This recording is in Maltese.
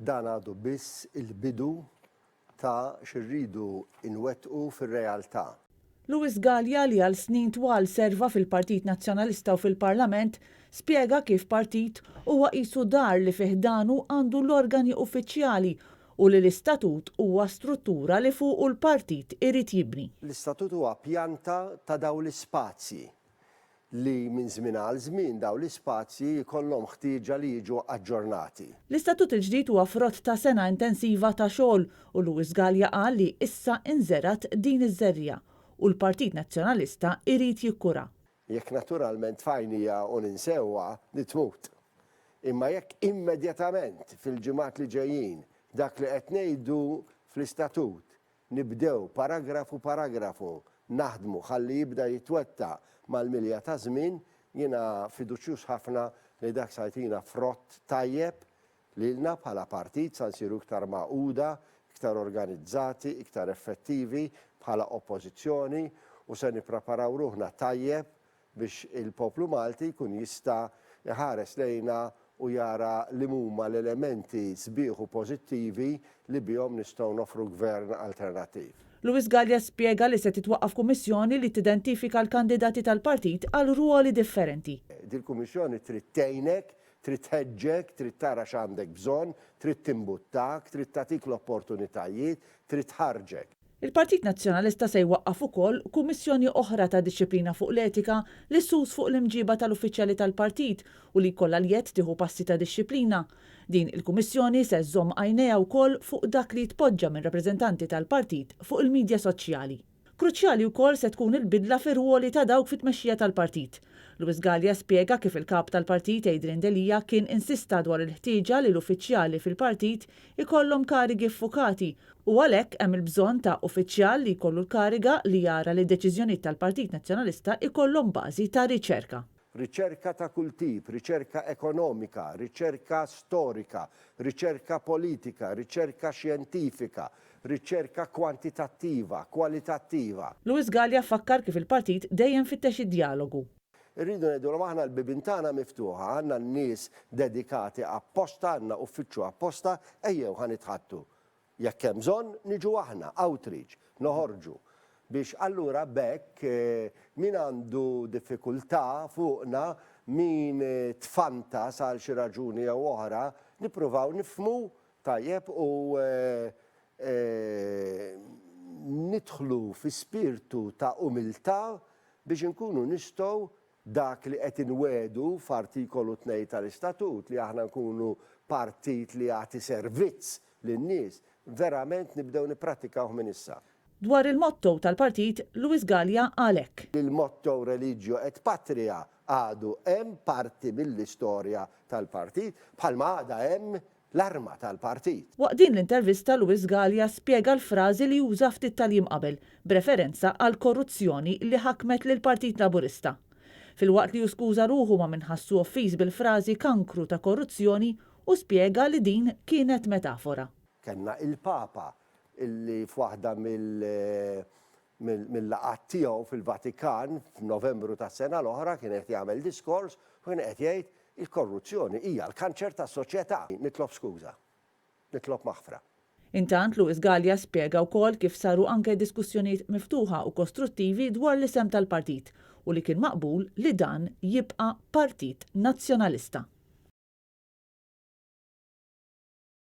Dan għadu biss il-bidu ta' xirridu inwettqu fir-realtà. Luis Gallia li għal snin twal serva fil-Partit Nazzjonalista u fil-Parlament spjega kif partit huwa qisu dar li fiħdanu għandu l-organi uffiċjali u li l-istatut huwa struttura li fuq l-partit irid jibni. L-istatut huwa pjanta ta' daw l-ispazji li minn żmien għal żmien daw l-ispazji jkollhom ħtieġa li jiġu aġġornati. L-istatut il-ġdid huwa frott ta' sena intensiva ta' xogħol u Luis Gallia qal li issa inżerat din iż-żerja u l-Partit Nazzjonalista irid jikkura. Jekk naturalment fajnija u ninsewwa li tmut. Imma jekk immedjatament fil-ġimgħat li ġejjin dak li qed ngħidu fl-istatut nibdew paragrafu naħdmu ħalli jibda jitwettaq mal-milja ta' żmien, jiena fiduċjuż ħafna li dak sajtina frott tajjeb lilna bħala partit sa nsiru iktar maquda, iktar organizzati, iktar effettivi bħala oppożizzjoni u se nippreparaw ruħna tajjeb biex il-poplu Malti jkun jista' iħares lejna u jara li huma l-elementi sbieħu pożittivi li bihom nistgħu nofru gvern alternattiv. Luis Gallia spjega li se titwaqqaf kummissjoni li tidentifika l-kandidati tal-partit għal ruoli differenti. Dil-kummissjoni trid tgħinek, trid tħeġġek, trid tara x'għandek bżonn, trid timbuttak, trid tagħtik l-opportunitajiet, trid tħarġek. Il-Partit Nazzjonalista se jwaqqaf ukoll kummissjoni oħra ta' dixxilpina fuq l-etika li sus fuq l-imġiba tal-uffiċjali tal-partit u li jkollha l-jett tieħu passi ta' dixxilpina. Din il-kummissjoni se żżomm għajnejha wkoll fuq dak li tpoġġa minn rappreżentanti tal-partit fuq il-midja soċjali. Kruċjali wkoll se tkun il-bidla fir-ruoli ta' dawk fit-tmexxija tal-partit. Luis Gallia spjega kif il-kap tal-partit Adrian Delija kien insista dwar il-ħtieġa li l-uffiċjali fil-partit ikollhom karigi ffukati u għalhekk hemm il-bżonn ta' uffiċjal li jkollu l-kariga li jara li d-deċiżjonijiet tal-Partit Nazzjonalista ikollhom bażi ta' riċerka. Riċerka ta' kull tip, riċerka ekonomika, riċerka storika, riċerka politika, riċerka xjentifika, riċerka kwantitattiva, kwalitattiva. Luis Gallia fakkar kif il-partit dejjem fittex id-dialogu. Irridu ngħidu aħna l-bibin tagħna miftuħa, għandna n-nies dedikati apposta, għandna uffiċċju apposta, ejjew ħanitħattu. Jekk hemm bżonn niġu aħna, outreach, noħorġu. Biex allura bekk min għandu diffikultà fuqna, min tfanta sal xi raġuni jew oħra, nippruvaw nifhmu tajjeb u nidħlu fi spirtu ta' umiltà biex inkunu nistgħu dak li qed inwedu f'artikolu 2 tal-istatut li aħna nkunu partit li jagħti servizz lin-nies, verament nibdew nippratikaw minn issa. Dwar il-motto tal-partit, Luis Gallia għalek. Il-motto Religio et Patria għadu hemm parti mill-istorja tal-partit, bħalma għada hemm l-arma tal-partit. Waqt din l-intervista Luis Gallia spjega l-frażi li uża ftit tal-jiem qabel, b'referenza għal korruzzjoni li ħakmet lil Partit Laburista. Fil-waqt li juskuża ruħu ma minħassu offiż bil-frażi kankru ta' korruzzjoni u spjega li din kienet metafora. Kenna il-Papa illi f'waħda mill-laqat tiegħu fil-Vatikan f'Novembru tas-sena l-oħra kien qed jagħmel diskors u kien qed jgħid il-korruzzjoni hija l-kanċer tas-soċjetà. Nitlob skuża, nitlob maħfra. Intant Luis Gallia spjega wkoll kif saru anke diskussjonijiet miftuħa u kostruttivi dwar l-isem tal-partit u li kien maqbul li dan jibqa' Partit Nazzjonalista.